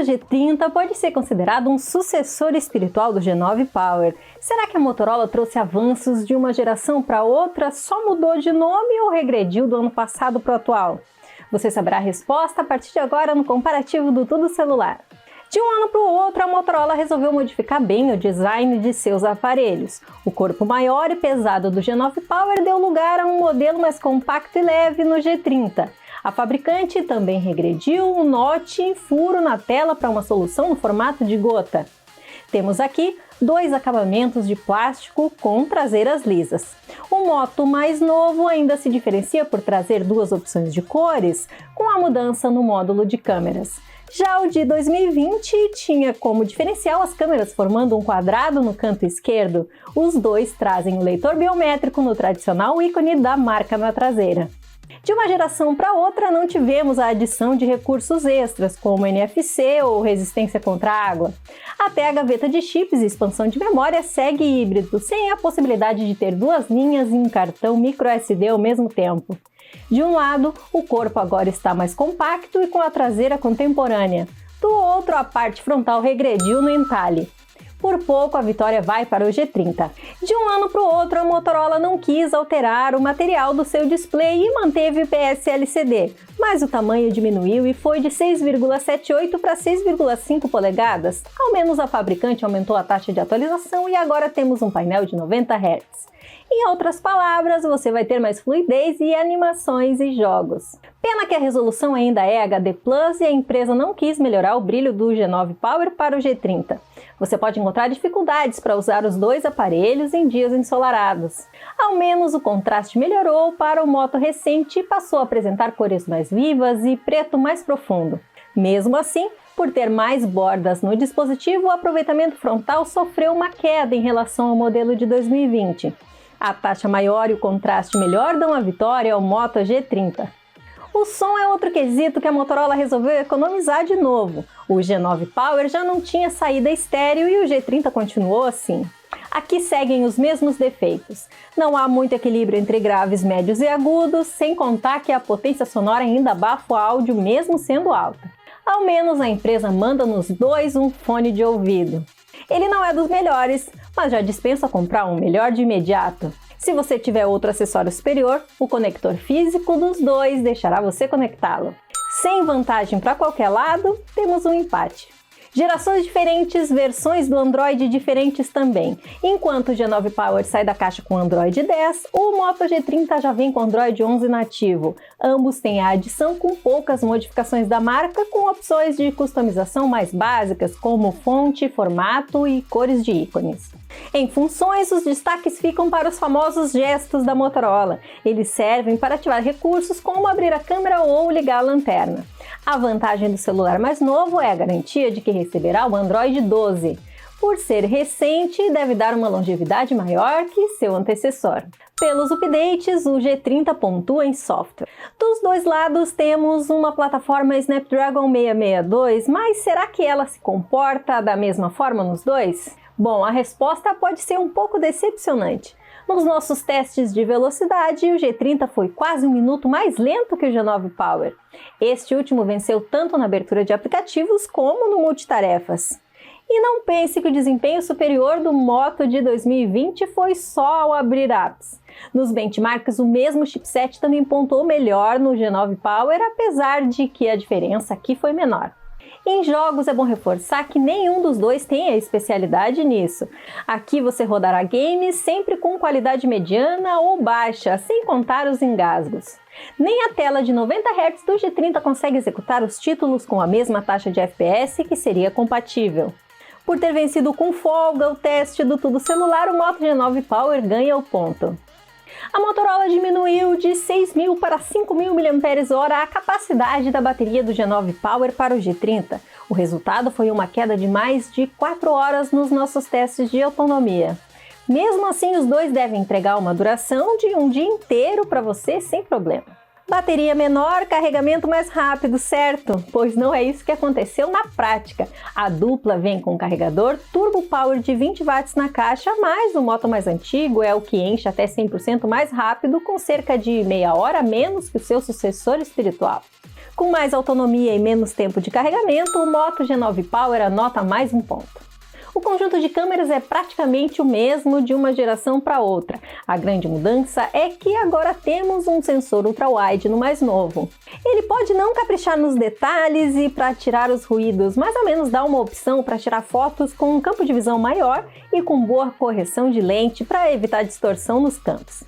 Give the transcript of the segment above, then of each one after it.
Moto G30 pode ser considerado um sucessor espiritual do G9 Power. Será que a Motorola trouxe avanços de uma geração para outra, só mudou de nome ou regrediu do ano passado para o atual? Você saberá a resposta a partir de agora no comparativo do Tudo Celular. De um ano para o outro, a Motorola resolveu modificar bem o design de seus aparelhos. O corpo maior e pesado do G9 Power deu lugar a um modelo mais compacto e leve no G30. A fabricante também regrediu um notch e furo na tela para uma solução no formato de gota. Temos aqui dois acabamentos de plástico com traseiras lisas. O Moto mais novo ainda se diferencia por trazer duas opções de cores, com a mudança no módulo de câmeras. Já o de 2020 tinha como diferencial as câmeras formando um quadrado no canto esquerdo. Os dois trazem o leitor biométrico no tradicional ícone da marca na traseira. De uma geração para outra, não tivemos a adição de recursos extras, como NFC ou resistência contra a água. Até a gaveta de chips e expansão de memória segue híbrido, sem a possibilidade de ter duas linhas e um cartão microSD ao mesmo tempo. De um lado, o corpo agora está mais compacto e com a traseira contemporânea. Do outro, a parte frontal regrediu no entalhe. Por pouco, a vitória vai para o G30. De um ano para o outro, a Motorola não quis alterar o material do seu display e manteve o IPS LCD, mas o tamanho diminuiu e foi de 6,78 para 6,5 polegadas. Ao menos a fabricante aumentou a taxa de atualização e agora temos um painel de 90 Hz. Em outras palavras, você vai ter mais fluidez e animações e jogos. Pena que a resolução ainda é HD+, e a empresa não quis melhorar o brilho do G9 Power para o G30. Você pode encontrar dificuldades para usar os dois aparelhos em dias ensolarados. Ao menos o contraste melhorou para o Moto recente e passou a apresentar cores mais vivas e preto mais profundo. Mesmo assim, por ter mais bordas no dispositivo, o aproveitamento frontal sofreu uma queda em relação ao modelo de 2020. A taxa maior e o contraste melhor dão a vitória ao Moto G30. O som é outro quesito que a Motorola resolveu economizar de novo. O G9 Power já não tinha saída estéreo e o G30 continuou assim. Aqui seguem os mesmos defeitos. Não há muito equilíbrio entre graves, médios e agudos, sem contar que a potência sonora ainda abafa o áudio mesmo sendo alta. Ao menos a empresa manda nos dois um fone de ouvido. Ele não é dos melhores, mas já dispensa comprar um melhor de imediato. Se você tiver outro acessório superior, o conector físico dos dois deixará você conectá-lo. Sem vantagem para qualquer lado, temos um empate. Gerações diferentes, versões do Android diferentes também. Enquanto o G9 Power sai da caixa com Android 10, o Moto G30 já vem com Android 11 nativo. Ambos têm a adição com poucas modificações da marca, com opções de customização mais básicas, como fonte, formato e cores de ícones. Em funções, os destaques ficam para os famosos gestos da Motorola. Eles servem para ativar recursos como abrir a câmera ou ligar a lanterna. A vantagem do celular mais novo é a garantia de que receberá o Android 12. Por ser recente, deve dar uma longevidade maior que seu antecessor. Pelos updates, o G30 pontua em software. Dos dois lados temos uma plataforma Snapdragon 662, mas será que ela se comporta da mesma forma nos dois? Bom, a resposta pode ser um pouco decepcionante. Nos nossos testes de velocidade, o G30 foi quase 1 minuto mais lento que o G9 Power. Este último venceu tanto na abertura de aplicativos como no multitarefas. E não pense que o desempenho superior do Moto de 2020 foi só ao abrir apps. Nos benchmarks, o mesmo chipset também pontuou melhor no G9 Power, apesar de que a diferença aqui foi menor. Em jogos é bom reforçar que nenhum dos dois tem a especialidade nisso. Aqui você rodará games sempre com qualidade mediana ou baixa, sem contar os engasgos. Nem a tela de 90 Hz do G30 consegue executar os títulos com a mesma taxa de FPS que seria compatível. Por ter vencido com folga o teste do Tudo Celular, o Moto G9 Power ganha o ponto. A Motorola diminuiu de 6.000 para 5.000 mAh a capacidade da bateria do G9 Power para o G30. O resultado foi uma queda de mais de 4 horas nos nossos testes de autonomia. Mesmo assim, os dois devem entregar uma duração de um dia inteiro para você sem problema. Bateria menor, carregamento mais rápido, certo? Pois não é isso que aconteceu na prática. A dupla vem com carregador Turbo Power de 20 watts na caixa, mas o Moto mais antigo é o que enche até 100% mais rápido, com cerca de meia hora a menos que o seu sucessor espiritual. Com mais autonomia e menos tempo de carregamento, o Moto G9 Power anota mais um ponto. O conjunto de câmeras é praticamente o mesmo de uma geração para outra. A grande mudança é que agora temos um sensor ultra-wide no mais novo. Ele pode não caprichar nos detalhes e para tirar os ruídos, mas ao menos dá uma opção para tirar fotos com um campo de visão maior e com boa correção de lente para evitar distorção nos campos.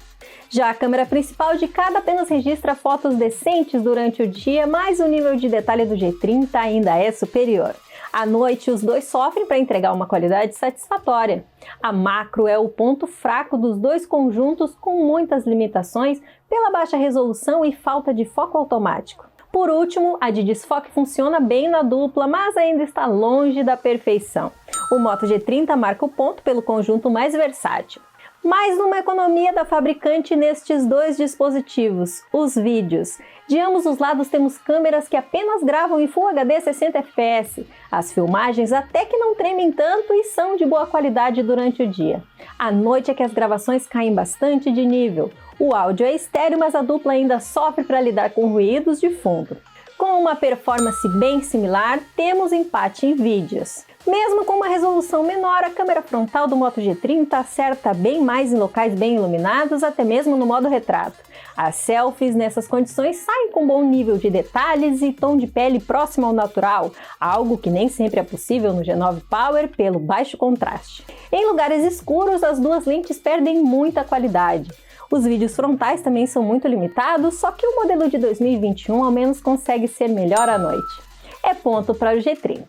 Já a câmera principal de cada apenas registra fotos decentes durante o dia, mas o nível de detalhe do G30 ainda é superior. À noite, os dois sofrem para entregar uma qualidade satisfatória. A macro é o ponto fraco dos dois conjuntos, com muitas limitações pela baixa resolução e falta de foco automático. Por último, a de desfoque funciona bem na dupla, mas ainda está longe da perfeição. O Moto G30 marca o ponto pelo conjunto mais versátil. Mais uma economia da fabricante nestes dois dispositivos, os vídeos. De ambos os lados temos câmeras que apenas gravam em Full HD 60 fps. As filmagens até que não tremem tanto e são de boa qualidade durante o dia. À noite é que as gravações caem bastante de nível. O áudio é estéreo, mas a dupla ainda sofre para lidar com ruídos de fundo. Com uma performance bem similar, temos empate em vídeos. Mesmo com uma resolução menor, a câmera frontal do Moto G30 acerta bem mais em locais bem iluminados, até mesmo no modo retrato. As selfies nessas condições saem com bom nível de detalhes e tom de pele próximo ao natural, algo que nem sempre é possível no G9 Power pelo baixo contraste. Em lugares escuros, as duas lentes perdem muita qualidade. Os vídeos frontais também são muito limitados, só que o modelo de 2021 ao menos consegue ser melhor à noite. É ponto para o G30.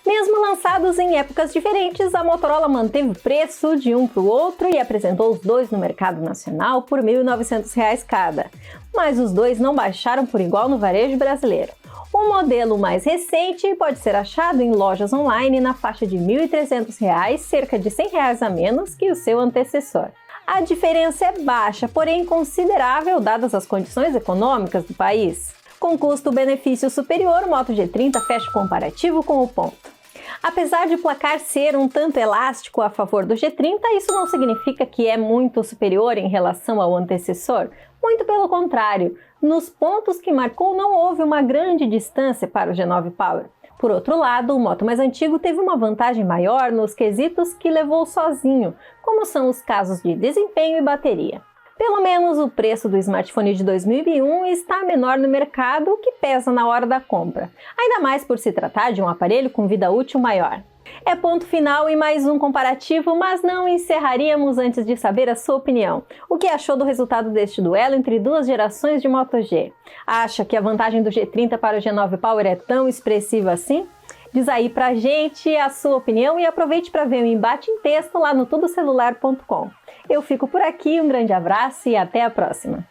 Mesmo lançados em épocas diferentes, a Motorola manteve o preço de um para o outro e apresentou os dois no mercado nacional por R$ 1.900 cada. Mas os dois não baixaram por igual no varejo brasileiro. O modelo mais recente pode ser achado em lojas online na faixa de R$ 1.300, cerca de R$ 100 a menos que o seu antecessor. A diferença é baixa, porém considerável dadas as condições econômicas do país. Com custo-benefício superior, o Moto G30 fecha o comparativo com o ponto. Apesar de o placar ser um tanto elástico a favor do G30, isso não significa que é muito superior em relação ao antecessor. Muito pelo contrário, nos pontos que marcou não houve uma grande distância para o G9 Power. Por outro lado, o Moto mais antigo teve uma vantagem maior nos quesitos que levou sozinho, como são os casos de desempenho e bateria. Pelo menos o preço do smartphone de 2001 está menor no mercado, o que pesa na hora da compra, ainda mais por se tratar de um aparelho com vida útil maior. É ponto final em mais um comparativo, mas não encerraríamos antes de saber a sua opinião. O que achou do resultado deste duelo entre duas gerações de Moto G? Acha que a vantagem do G30 para o G9 Power é tão expressiva assim? Diz aí pra gente a sua opinião e aproveite para ver o embate em texto lá no tudocelular.com. Eu fico por aqui, um grande abraço e até a próxima!